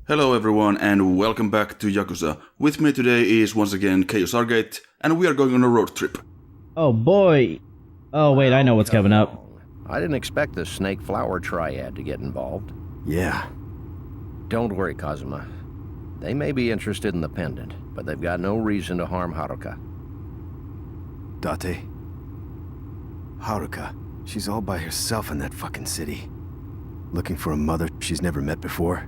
Hello everyone and welcome back to Yakuza. With me today is once again ChaosArgate and we are going on a road trip. Oh boy! Oh wait, I know what's coming up. I didn't expect the Snake Flower Triad to get involved. Yeah. Don't worry, Kazuma. They may be interested in the pendant, but they've got no reason to harm Haruka. Date. Haruka. She's all by herself in that fucking city. Looking for a mother she's never met before.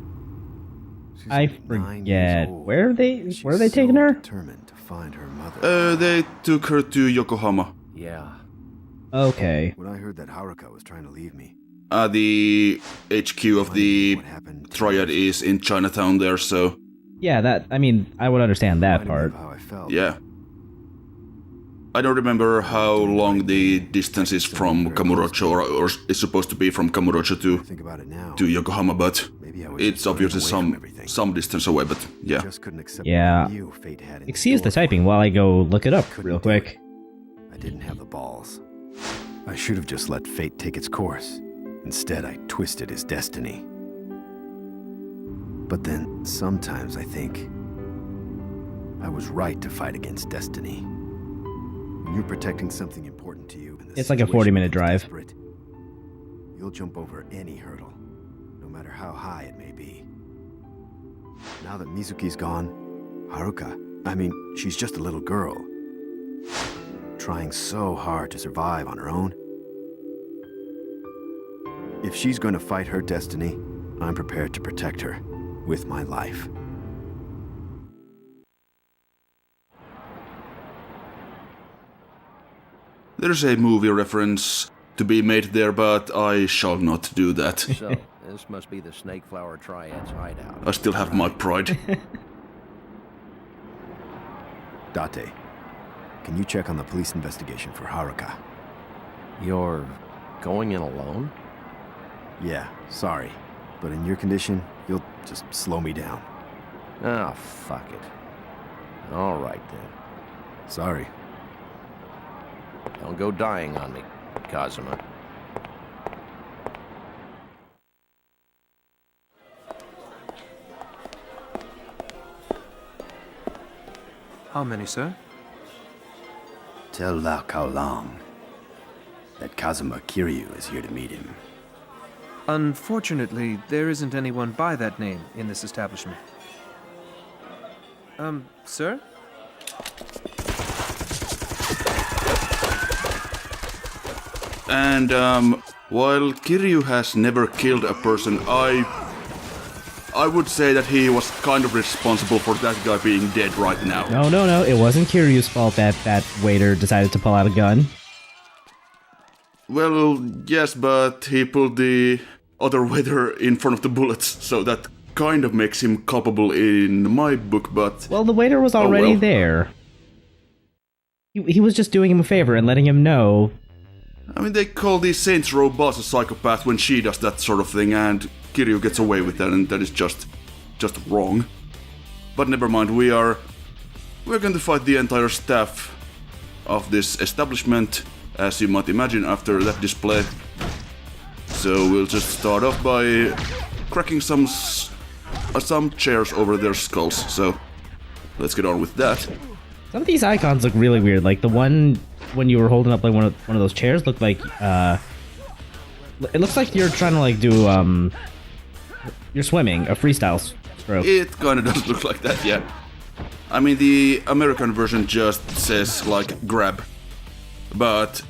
She's I like 9 forget. years old. Where are they She's taking so her? Determined to find her mother. They took her to Yokohama. Yeah. Okay. When I heard that Haruka was trying to leave me, The HQ of the what happened to Triad is in Chinatown there, so Yeah, I would understand that reminded me part. of how I felt. yeah. I don't remember how long the distance is from Kamurocho or is supposed to be from Kamurocho Think about it now. to Yokohama, but Maybe I was it's just running obviously away from everything. some distance away, but yeah. Just couldn't accept Yeah. what I knew fate had in Excuse the store for typing me. while I go look it up Couldn't real do it. quick. I didn't have the balls. I should have just let fate take its course. Instead, I twisted his destiny. But then, sometimes I think I was right to fight against destiny. When you're protecting something important to you, and the It's like a situation 40-minute becomes drive. desperate, you'll jump over any hurdle, no matter how high it may be. Now that Mizuki's gone, Haruka, she's just a little girl, trying so hard to survive on her own. If she's going to fight her destiny, I'm prepared to protect her with my life. There's a movie reference to be made there, but I shall not do that. So, this must be the Snake Flower Triad's hideout. I still have my pride. Date, can you check on the police investigation for Haruka? You're going in alone? Yeah, sorry. But in your condition, you'll just slow me down. Ah, fuck it. All right, then. Sorry. Don't go dying on me, Kazuma. How many, sir? Tell Lao Kao Long that Kazuma Kiryu is here to meet him. Unfortunately, there isn't anyone by that name in this establishment. Sir? And while Kiryu has never killed a person, I would say that he was kind of responsible for that guy being dead right now. No, it wasn't Kiryu's fault that that waiter decided to pull out a gun. Well, yes, but he pulled the other waiter in front of the bullets, so that kind of makes him culpable in my book, but... Well, the waiter was already well. there. He was just doing him a favor and letting him know. I mean, they call the Saints Row boss a psychopath when she does that sort of thing, and Kiryu gets away with that, and that is just wrong. But never mind, we're going to fight the entire staff of this establishment, as you might imagine after that display. So we'll just start off by cracking some chairs over their skulls. So let's get on with that. Some of these icons look really weird. Like the one when you were holding up like one of those chairs looked like it looks like you're trying to like do you're swimming, a freestyle stroke. It kind of does look like that, yeah. I mean, the American version just says like grab, but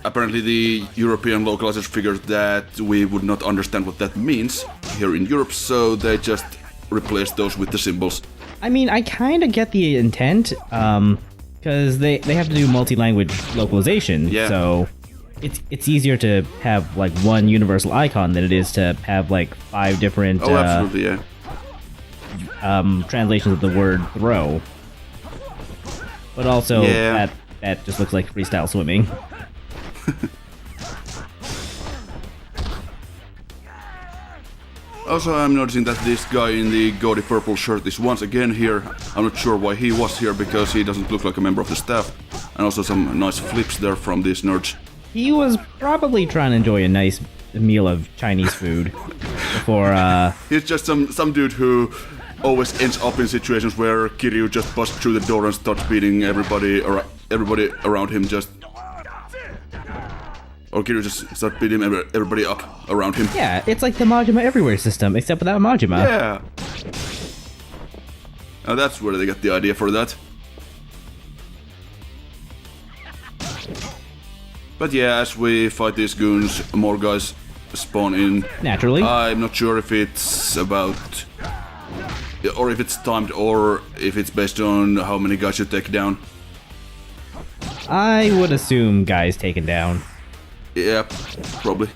apparently the European localizers figured that we would not understand what that means here in Europe, so they just replaced those with the symbols. I mean, I kind of get the intent, because they have to do multi-language localization, Yeah. so it's easier to have like one universal icon than it is to have like 5 different Oh, absolutely, yeah. translations of the word throw. But also, Yeah. that just looks like freestyle swimming. Also, I'm noticing that this guy in the gaudy purple shirt is once again here. I'm not sure why he was here, because he doesn't look like a member of the staff. And also some nice flips there from these nerds. He was probably trying to enjoy a nice meal of Chinese food for He's just some dude who always ends up in situations where Kiryu just busts through the door and starts beating everybody around him. Or Kiryu just starts beating everybody up around him. Yeah, it's like the Majima Everywhere system, except without Majima. Yeah. Now that's where they got the idea for that. But yeah, as we fight these goons, more guys spawn in. Naturally. I'm not sure if it's about... or if it's timed, or if it's based on how many guys you take down. I would assume guys taken down. Yeah, probably.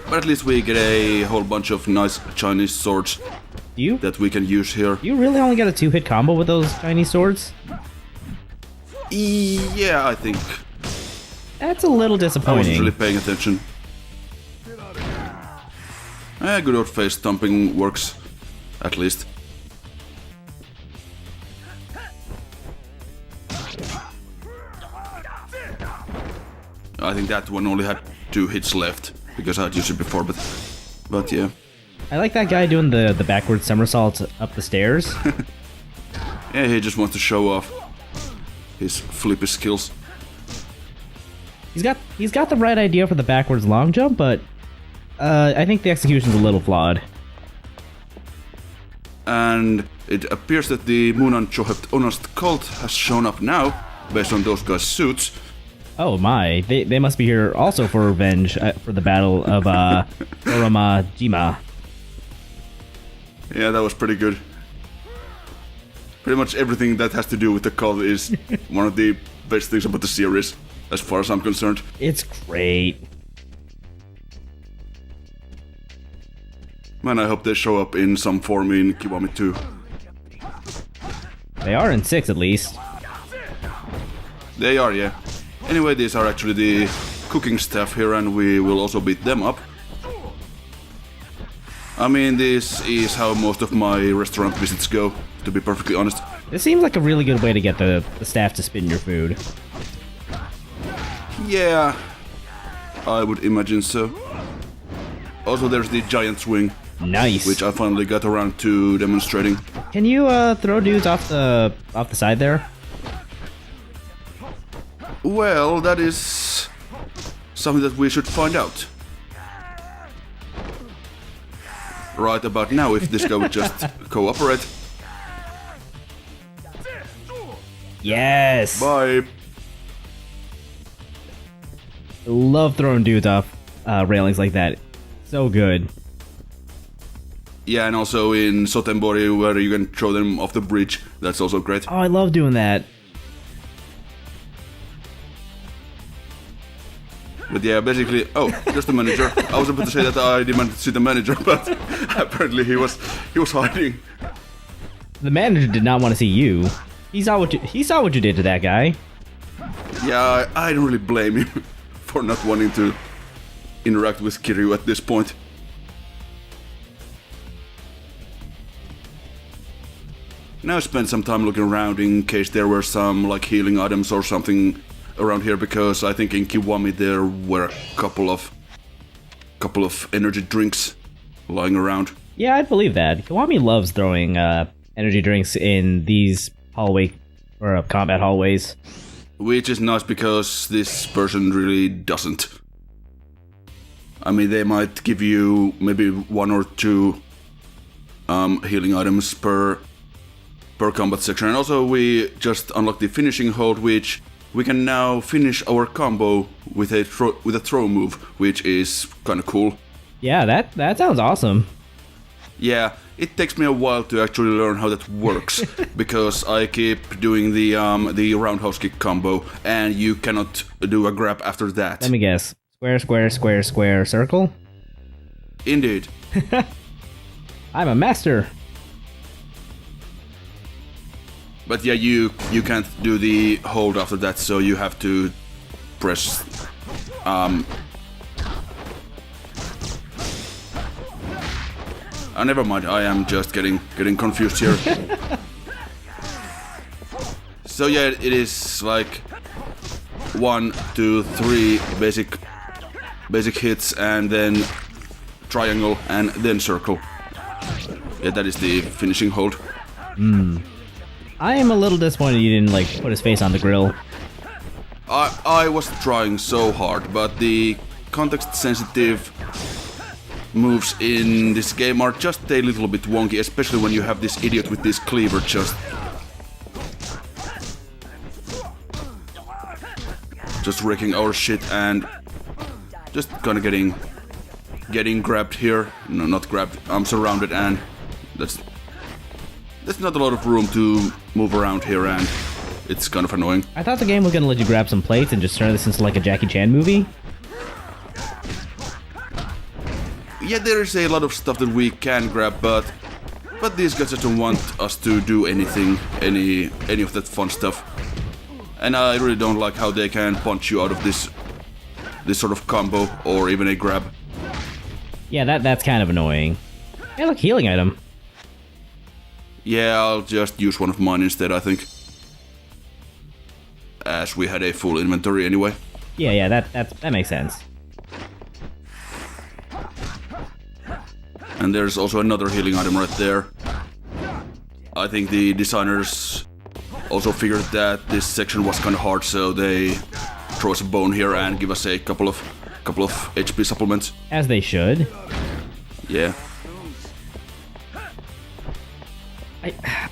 But at least we get a whole bunch of nice Chinese swords You that we can use here. you really only got a 2-hit combo with those Chinese swords? Yeah, I think. That's a little I wasn't disappointing. really paying attention. Good old face stomping works, at least. I think that one only had 2 hits left, because I'd used it before, but yeah. I like that guy doing the backward somersault up the stairs. Yeah, he just wants to show off his flippy skills. He's got the right idea for the backwards long jump, but I think the execution's a little flawed. And it appears that the Munan Chohept Honest cult has shown up now, based on those guys' suits. Oh my, they must be here also for revenge for the battle of Oroma Jima. Yeah, that was pretty good. Pretty much everything that has to do with the cult is one of the best things about the series, as far as I'm concerned. It's great. Man, I hope they show up in some form in Kiwami 2. They are in 6 at least. They are, yeah. Anyway, these are actually the cooking staff here, and we will also beat them up. I mean, this is how most of my restaurant visits go, to be perfectly honest. This seems like a really good way to get the staff to spin your food. Yeah, I would imagine so. Also, there's the giant swing, Nice. which I finally got around to demonstrating. Can you throw dudes off the side there? Well, that is something that we should find out. Right about now, if this guy would just cooperate. Yes. Bye. Love throwing dudes off railings like that. So good. Yeah, and also in Sotenbori, where you can throw them off the bridge. That's also great. Oh, I love doing that. But yeah, basically... Oh, just the manager. I was about to say that I demanded to see the manager, but apparently he was hiding. The manager did not want to see you. He saw what you did to that guy. Yeah, I don't really blame him for not wanting to interact with Kiryu at this point. Now spend some time looking around in case there were some like healing items or something around here, because I think in Kiwami there were a couple of energy drinks lying around. Yeah, I'd believe that. Kiwami loves throwing energy drinks in these hallway or combat hallways. Which is nice, because this person really doesn't. I mean, they might give you maybe 1 or 2 healing items per combat section. And also we just unlocked the finishing hold, which we can now finish our combo with a throw move, which is kind of cool. Yeah, that sounds awesome. Yeah, it takes me a while to actually learn how that works, because I keep doing the roundhouse kick combo, and you cannot do a grab after that. Let me guess. Square, square, square, square, circle? Indeed. I'm a master. But yeah, you can't do the hold after that, so you have to press never mind, I am just getting confused here. So yeah, it is like 1, 2, 3 basic basic hits, and then triangle, and then circle. Yeah, that is the finishing hold. I am a little disappointed you didn't, like, put his face on the grill. I was trying so hard, but the context-sensitive moves in this game are just a little bit wonky, especially when you have this idiot with this cleaver just wrecking our shit and just kind of getting grabbed here. No, not grabbed. I'm surrounded, and there's not a lot of room to move around here, and it's kind of annoying. I thought the game was gonna let you grab some plates and just turn this into like a Jackie Chan movie. Yeah, there is a lot of stuff that we can grab, but these guys just don't want us to do anything, any of that fun stuff. And I really don't like how they can punch you out of this sort of combo or even a grab. Yeah, that's kind of annoying. Hey, look, healing item. Yeah, I'll just use one of mine instead, I think. As we had a full inventory anyway. Yeah, that makes sense. And there's also another healing item right there. I think the designers also figured that this section was kind of hard, so they throw us a bone here and give us a couple of HP supplements. As they should. Yeah.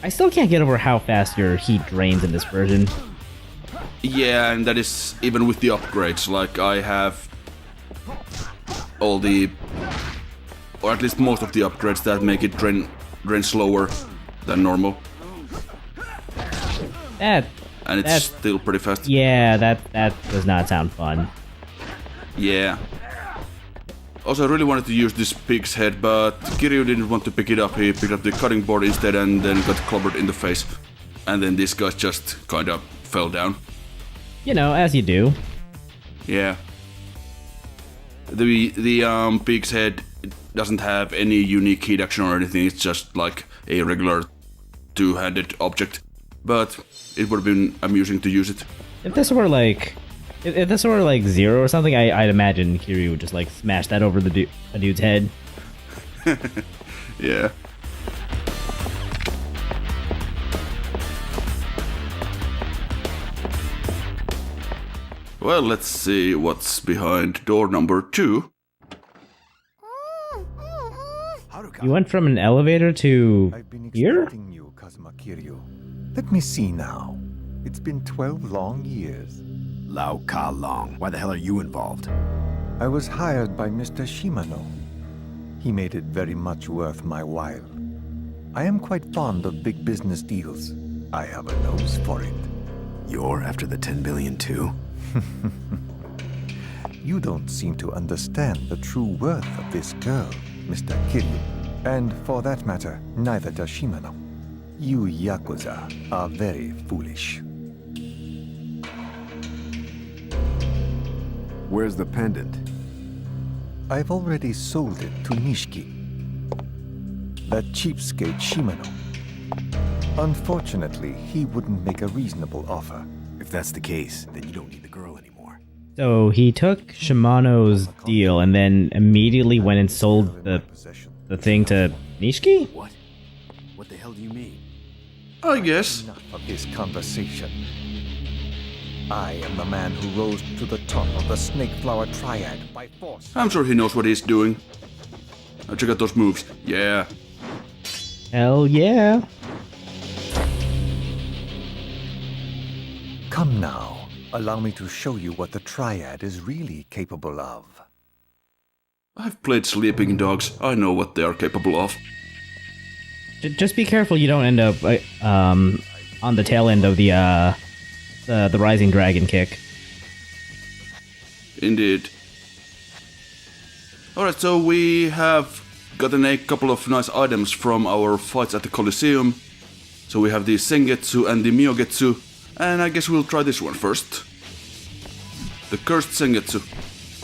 I still can't get over how fast your heat drains in this version. Yeah, and that is even with the upgrades. Like, I have all the, or at least most of the upgrades that make it drain slower than normal. And it's still pretty fast. Yeah, that does not sound fun. Yeah. Also, I really wanted to use this pig's head, but Kiryu didn't want to pick it up. He picked up the cutting board instead and then got clobbered in the face. And then this guy just kind of fell down. You know, as you do. Yeah. The pig's head doesn't have any unique hit action or anything. It's just like a regular two-handed object. But it would have been amusing to use it. If this were like Zero or something, I'd imagine Kiryu would just like smash that over a dude's head. Yeah. Well, let's see what's behind door number 2. You went from an elevator to I've been here? expecting you, Kazuma Kiryu. Let me see now. It's been 12 long years. Lao Ka Long. Why the hell are you involved? I was hired by Mr. Shimano. He made it very much worth my while. I am quite fond of big business deals. I have a nose for it. You're after the 10 billion too? You don't seem to understand the true worth of this girl, Mr. Kiryu. And for that matter, neither does Shimano. You Yakuza are very foolish. Where's the pendant? I've already sold it to Nishiki, that cheapskate Shimano. Unfortunately, he wouldn't make a reasonable offer. If that's the case, then you don't need the girl anymore. So he took Shimano's deal and then immediately went and sold the thing to Nishiki? What? What the hell do you mean? I guess. Enough of this conversation. I am the man who rose to the top of the Snake Flower Triad by force. I'm sure he knows what he's doing. Now check out those moves. Yeah. Hell yeah. Come now, allow me to show you what the Triad is really capable of. I've played Sleeping Dogs. I know what they are capable of. Just be careful you don't end up on the tail end of the Rising Dragon kick. Indeed. Alright, so we have gotten a couple of nice items from our fights at the Colosseum. So we have the Sengetsu and the Myogetsu, and I guess we'll try this one first. The Cursed Sengetsu.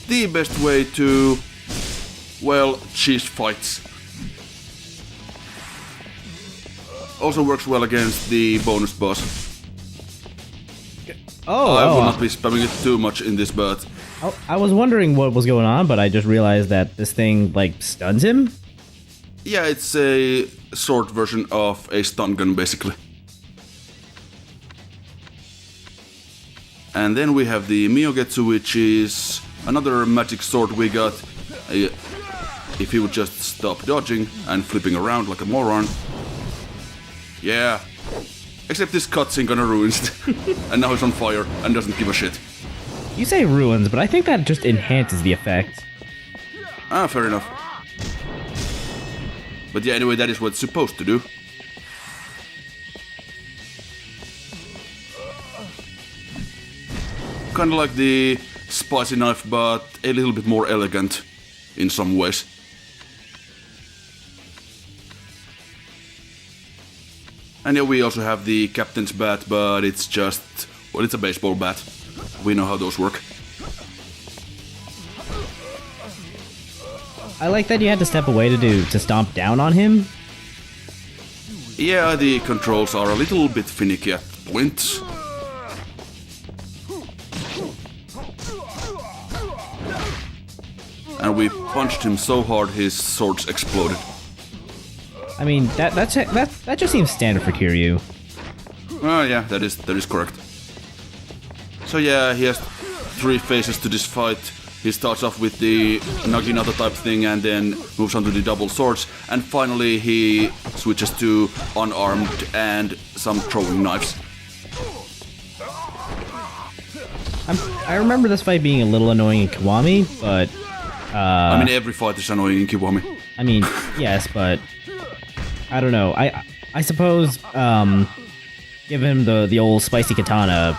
The best way to, well, cheese fights. Also works well against the bonus boss. I will not be spamming it too much in this, but I was wondering what was going on, but I just realized that this thing, like, stuns him? Yeah, it's a short version of a stun gun, basically. And then we have the Miogetsu, which is another magic sword we got. If he would just stop dodging and flipping around like a moron. Yeah. Except this cutscene gonna ruin it. And now he's on fire and doesn't give a shit. You say ruins, but I think that just enhances the effect. Ah, fair enough. But yeah, anyway, that is what it's supposed to do. Kinda like the spicy knife, but a little bit more elegant in some ways. And yeah, we also have the captain's bat, but it's just, well, it's a baseball bat. We know how those work. I like that you had to step away to stomp down on him. Yeah, the controls are a little bit finicky at points. And we punched him so hard his swords exploded. I mean, that just seems standard for Kiryu. Oh yeah, that is correct. So yeah, he has 3 phases to this fight. He starts off with the Naginata type thing and then moves on to the double swords. And finally he switches to unarmed and some throwing knives. I remember this fight being a little annoying in Kiwami, but... I mean, every fight is annoying in Kiwami. I mean, yes, but... I don't know. I suppose give him the old spicy katana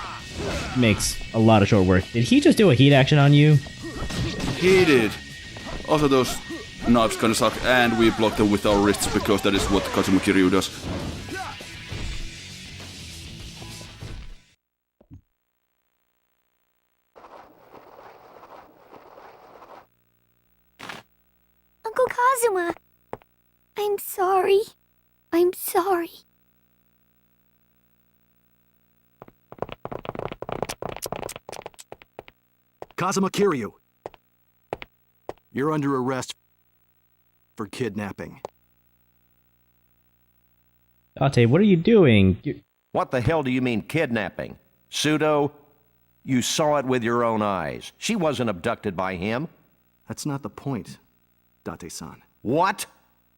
makes a lot of short work. Did he just do a heat action on you? He did. Also, those knives kinda suck, and we block them with our wrists because that is what Kazuma Kiryu does. Uncle Kazuma, I'm sorry. I'm sorry. Kazuma Kiryu, you're under arrest for kidnapping. Date, what are you doing? What the hell do you mean kidnapping? Pseudo? You saw it with your own eyes. She wasn't abducted by him. That's not the point, Date-san. What?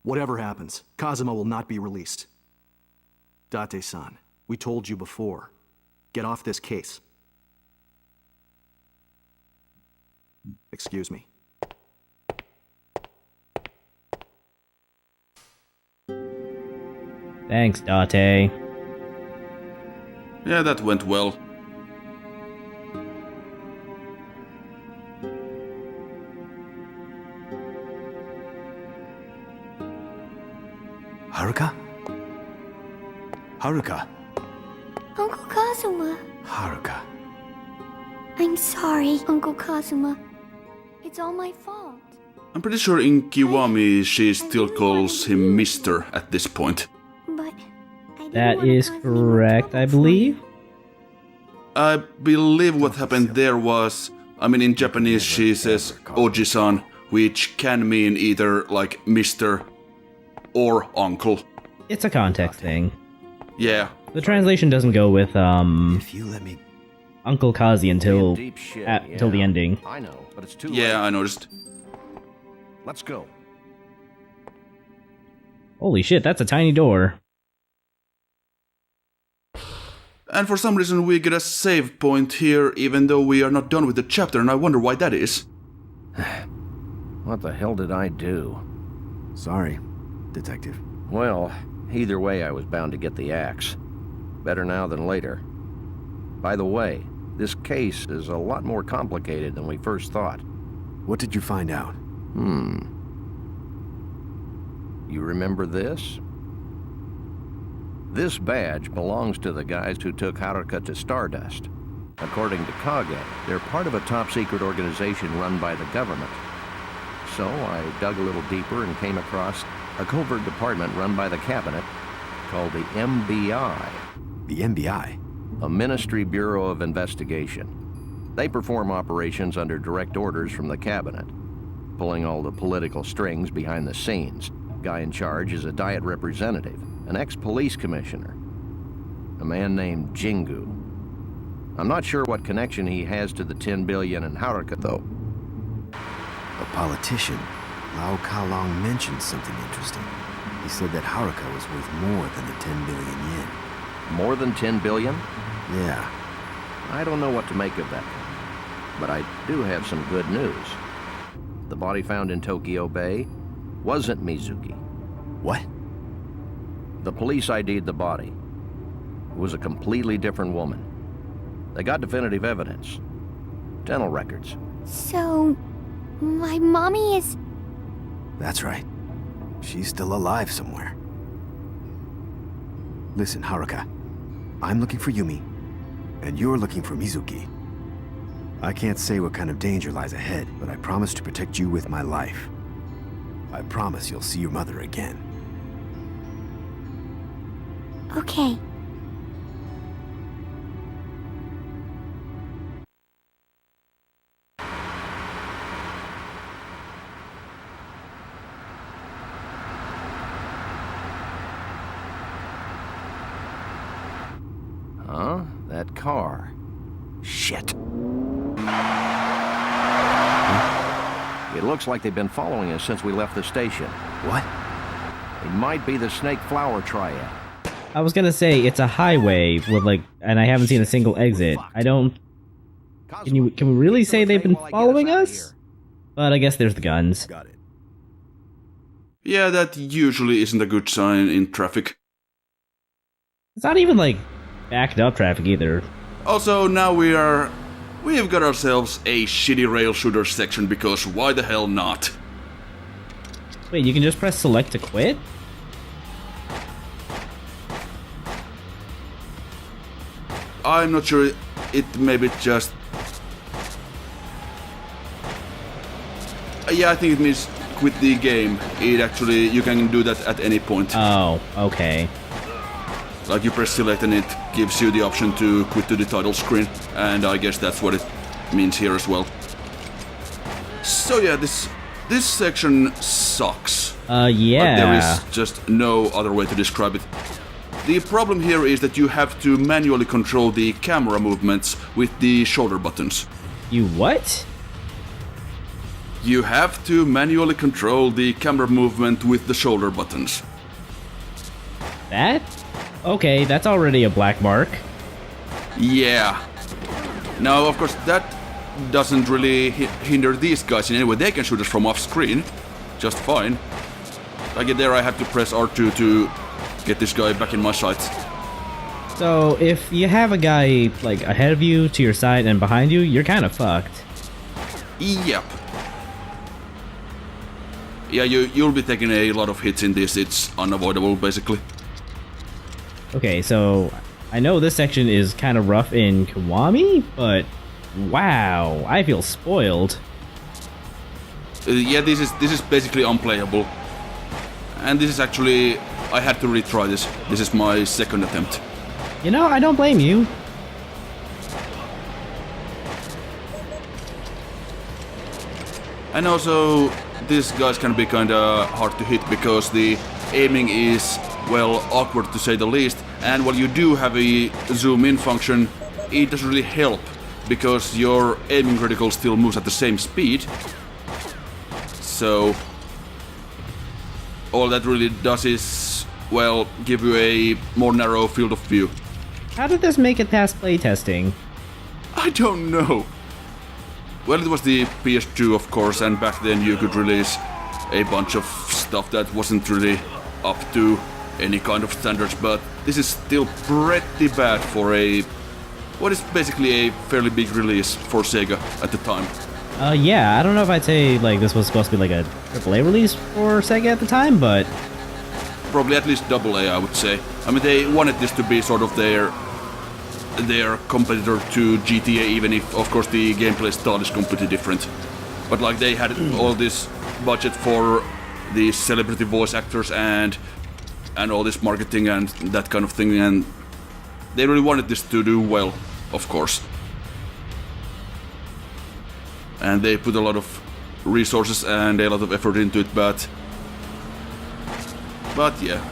Whatever happens, Kazuma will not be released. Date-san, we told you before. Get off this case. Excuse me. Thanks, Date. Yeah, that went well. Haruka? Haruka? Uncle Kazuma. Haruka. I'm sorry, Uncle Kazuma. It's all my fault. I'm pretty sure in Kiwami she still calls him Mr. at this point. But I didn't That want to is cause correct, any I believe. I believe what happened there was, I mean, in Japanese she says Oji-san, which can mean either like Mr. or uncle. It's a context thing. Yeah. The translation doesn't go with If you let me... Uncle Kazi until Deep shit, until the yeah. ending. I know, but it's too Yeah, late. I noticed. Let's go. Holy shit, that's a tiny door. And for some reason we get a save point here even though we are not done with the chapter, and I wonder why that is. What the hell did I do? Sorry, Detective. Well, either way I was bound to get the axe. Better now than later. By the way, this case is a lot more complicated than we first thought. What did you find out? You remember this? This badge belongs to the guys who took Haruka to Stardust. According to Kage, they're part of a top-secret organization run by the government. So I dug a little deeper and came across a covert department run by the cabinet called the MBI. The MBI? A Ministry Bureau of Investigation. They perform operations under direct orders from the cabinet, pulling all the political strings behind the scenes. Guy in charge is a Diet representative, an ex-police commissioner, a man named Jingu. I'm not sure what connection he has to the 10 billion in Haruka, though. A politician, Lao Kalong, mentioned something interesting. He said that Haruka was worth more than the 10 billion yen. More than 10 billion? Yeah. I don't know what to make of that, but I do have some good news. The body found in Tokyo Bay wasn't Mizuki. What? The police ID'd the body. It was a completely different woman. They got definitive evidence. Dental records. So, my mommy is... That's right. She's still alive somewhere. Listen, Haruka. I'm looking for Yumi, and you're looking for Mizuki. I can't say what kind of danger lies ahead, but I promise to protect you with my life. I promise you'll see your mother again. Okay. Huh? That car. Shit. It looks like they've been following us since we left the station. What? It might be the Snake Flower Triad. I was gonna say it's a highway with like, and I haven't seen a single exit. I don't. Can we really say they've been following us? But I guess there's the guns. Got it. Yeah, that usually isn't a good sign in traffic. It's not even like backed up traffic either. Also, now we've got ourselves a shitty rail shooter section, because why the hell not? Wait, you can just press select to quit? I'm not sure, it maybe just... Yeah, I think it means quit the game. It actually, you can do that at any point. Oh, okay. Like you press select and it gives you the option to quit to the title screen, and I guess that's what it means here as well. So yeah, this section sucks. Yeah. Like, there is just no other way to describe it. The problem here is that you have to manually control the camera movements with the shoulder buttons. You what? You have to manually control the camera movement with the shoulder buttons. That? Okay, that's already a black mark. Yeah. Now, of course, that doesn't really hinder these guys in any way. They can shoot us from off screen just fine. Like there I have to press R2 to get this guy back in my sights. So if you have a guy like ahead of you, to your side, and behind you, you're kind of fucked. Yep. Yeah, you'll be taking a lot of hits in this. It's unavoidable, basically. Okay, so I know this section is kind of rough in Kiwami, but wow, I feel spoiled. Yeah, this is basically unplayable. And this is actually, I had to retry this. This is my second attempt. You know, I don't blame you. And also, these guys can be kinda hard to hit because the aiming is, well, awkward to say the least. And while you do have a zoom in function, it doesn't really help because your aiming reticle still moves at the same speed. So all that really does is, well, give you a more narrow field of view. How did this make it past playtesting? I don't know. Well, it was the PS2, of course, and back then you could release a bunch of stuff that wasn't really up to any kind of standards, but this is still pretty bad for what is basically a fairly big release for Sega at the time. Yeah, I don't know if I'd say like this was supposed to be like a AAA release for Sega at the time, but probably at least AA, I would say. I mean, they wanted this to be sort of their competitor to GTA, even if, of course, the gameplay style is completely different. But like they had all this budget for the celebrity voice actors and all this marketing and that kind of thing, and they really wanted this to do well, of course. and they put a lot of resources and a lot of effort into it, but yeah.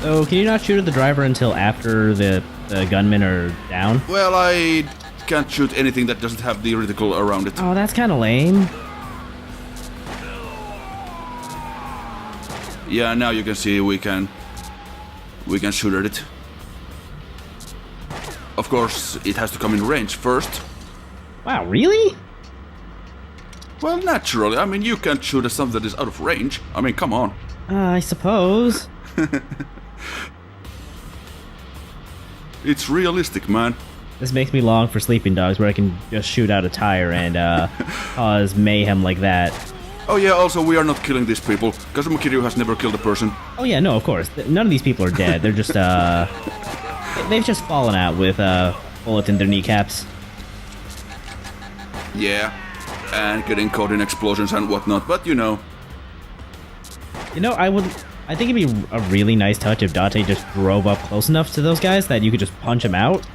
So, can you not shoot at the driver until after the gunmen are down? Well, I can't shoot anything that doesn't have the reticle around it. Oh, that's kind of lame. Yeah, now you can see we can shoot at it. Of course, it has to come in range first. Wow, really? Well, naturally. I mean, you can't shoot at something that is out of range. I mean, come on. I suppose. It's realistic, man. This makes me long for Sleeping Dogs, where I can just shoot out a tire and cause mayhem like that. Oh yeah, also we are not killing these people. Kazuma Kiryu has never killed a person. Oh yeah, no, of course. None of these people are dead. They're just, they've just fallen out with bullets in their kneecaps. Yeah, and getting caught in explosions and whatnot, but you know. You know, I think it'd be a really nice touch if Date just drove up close enough to those guys that you could just punch them out.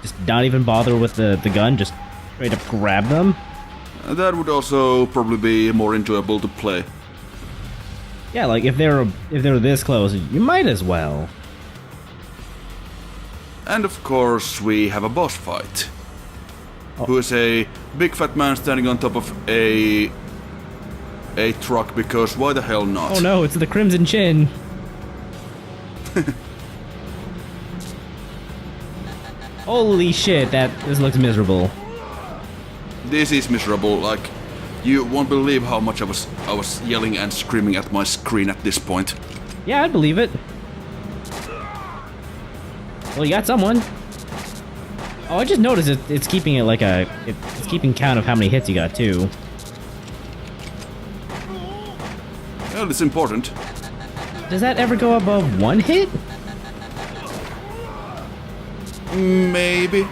Just not even bother with the gun, just straight up grab them. That would also probably be more enjoyable to play. Yeah, like if they're this close, you might as well. And of course, we have a boss fight. Who is a big fat man standing on top of a truck, because why the hell not? Oh no, it's the Crimson Chin. Holy shit, this looks miserable. This is miserable, like, you won't believe how much I was yelling and screaming at my screen at this point. Yeah, I'd believe it. Well, you got someone. Oh, I just noticed it's keeping it like it's keeping count of how many hits you got too. Well, it's important. Does that ever go above 1 hit? Maybe.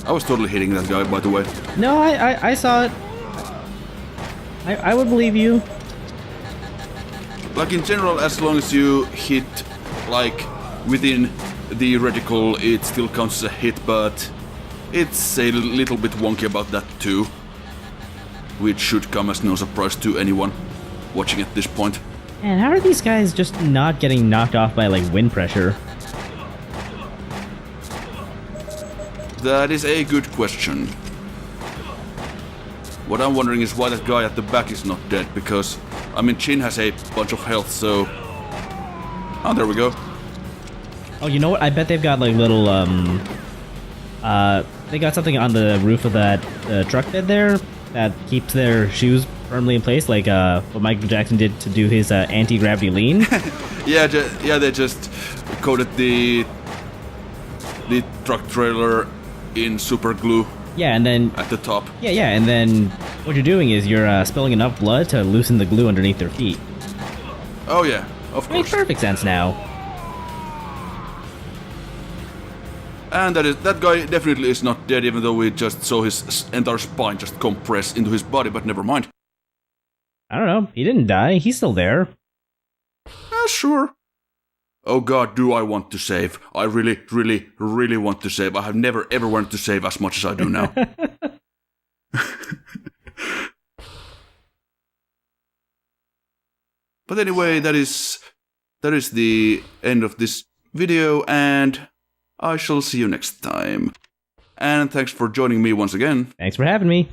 I was totally hitting that guy, by the way. No, I saw it. I would believe you. Like in general, as long as you hit, like, within the reticle, it still counts as a hit, but it's a little bit wonky about that too. Which should come as no surprise to anyone watching at this point. Man, how are these guys just not getting knocked off by, like, wind pressure? That is a good question. What I'm wondering is why that guy at the back is not dead, because, I mean, Chin has a bunch of health, so... Oh, there we go. Oh, you know what? I bet they've got, like, little, they got something on the roof of that truck bed there that keeps their shoes firmly in place, like, what Michael Jackson did to do his, anti-gravity lean. Yeah, they just coated the truck trailer in super glue. Yeah, and then... At the top. Yeah, and then what you're doing is you're spilling enough blood to loosen the glue underneath their feet. Oh yeah, of course. Makes perfect sense now. And that guy definitely is not dead, even though we just saw his entire spine just compress into his body, but never mind. I don't know, he didn't die, he's still there. Sure. Oh god, do I want to save. I really, really, really want to save. I have never ever wanted to save as much as I do now. But anyway, that is the end of this video, and I shall see you next time. And thanks for joining me once again. Thanks for having me.